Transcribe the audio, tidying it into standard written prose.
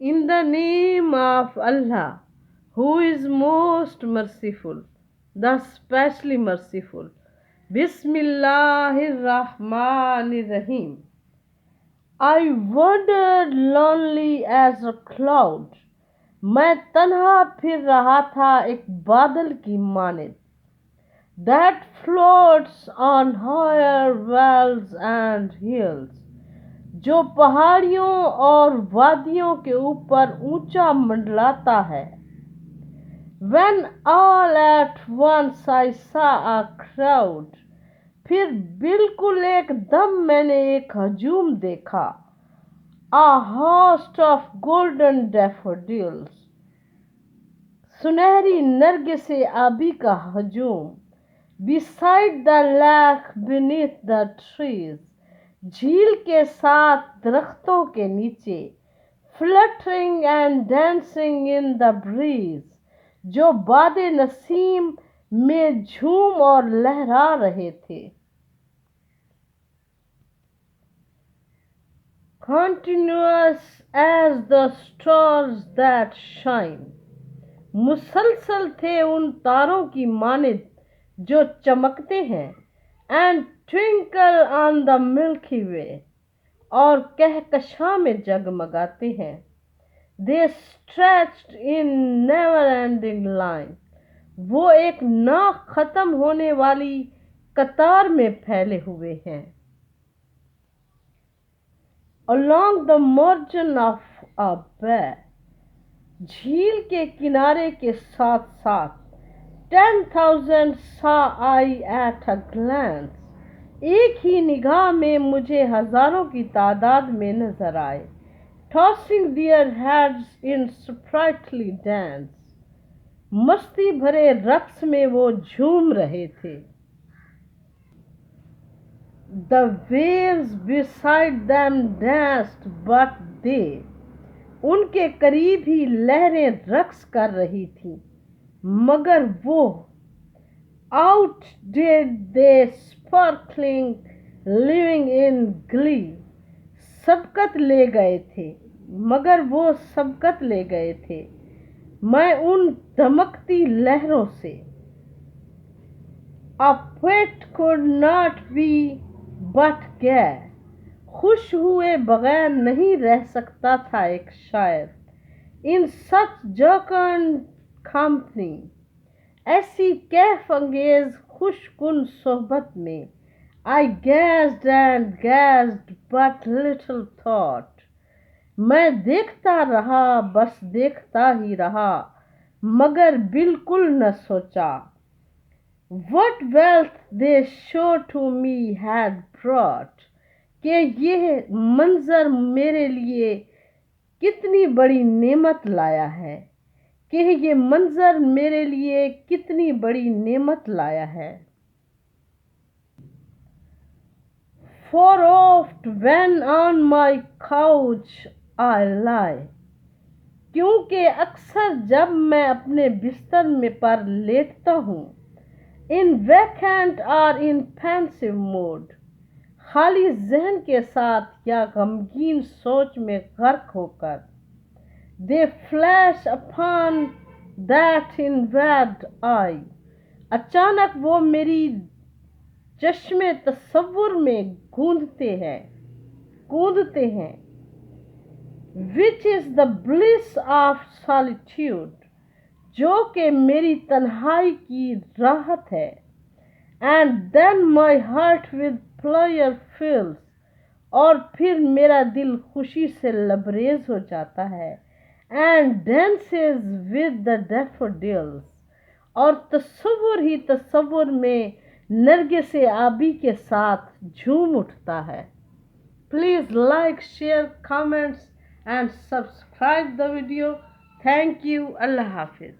In the name of Allah, who is most merciful, the specially merciful. Bismillahir Rahmanir Rahim. I wandered lonely as a cloud. मैं तन्हा फिर रहा था एक बादल की मानिद. That floats on higher valleys and hills. जो पहाड़ियों और वादियों के ऊपर ऊंचा मंडलाता है. When all at once I saw a crowd, फिर बिल्कुल एकदम मैंने एक हजूम देखा. A host of golden daffodils, सुनहरी नरगिसे आबी का हजूम. Beside the lake, beneath the trees, झील के साथ दरख्तों के नीचे. Fluttering and dancing in the breeze, जो बादे नसीम में झूम और लहरा रहे थे. Continuous as the stars that shine, मुसलसल थे उन तारों की मानिद जो चमकते हैं. And twinkle on the Milky Way, और कहकशां में जगमगाते हैं. They stretched in never ending line, वो एक ना खत्म होने वाली कतार में फैले हुए हैं. Along the margin of a bay, झील के किनारे के साथ साथ. 10,000 saw I at a glance, एक ही निगाह में मुझे हजारों की तादाद में नजर आए. Tossing their heads in sprightly dance, मस्ती भरे रक्स में वो झूम रहे थे. The waves beside them danced, but they, उनके करीब ही लहरें रक्स कर रही थी, मगर वो. Out did they sparkling, living in glee, सबकत ले गए थे, मगर वो सबकत ले गए थे. मैं उन दमकती लहरों से. A poet could not be but gay, खुश हुए बगैर नहीं रह सकता था एक शायर. In such jocund company, ऐसी कैफ अंगेज खुशगुन सोहबत में. I gazed and gazed but little thought, मैं देखता रहा बस देखता ही रहा, मगर बिल्कुल न सोचा. What wealth they show to me had brought, कि यह मंजर मेरे लिए कितनी बड़ी नेमत लाया है. कि ये मंजर मेरे लिए कितनी बड़ी नेमत लाया है. For oft when on my couch I lie, क्योंकि अक्सर जब मैं अपने बिस्तर में पर लेटता हूँ. In vacant or in pensive mood, खाली जहन के साथ या गमगीन सोच में गर्क होकर. They flash upon that inward eye, अचानक वो मेरी चश्मे तसव्वुर में गूंजते हैं. Which is the bliss of solitude, जो कि मेरी तन्हाई की राहत है. And then my heart with pleasure fills, और फिर मेरा दिल खुशी से लबरेज हो जाता है. And dances with the daffodils, और तसव्वुर ही तसव्वुर में नरगिसे आबी के साथ झूम उठता है. Please like, share, comments and subscribe the video. Thank you. Allah Hafiz.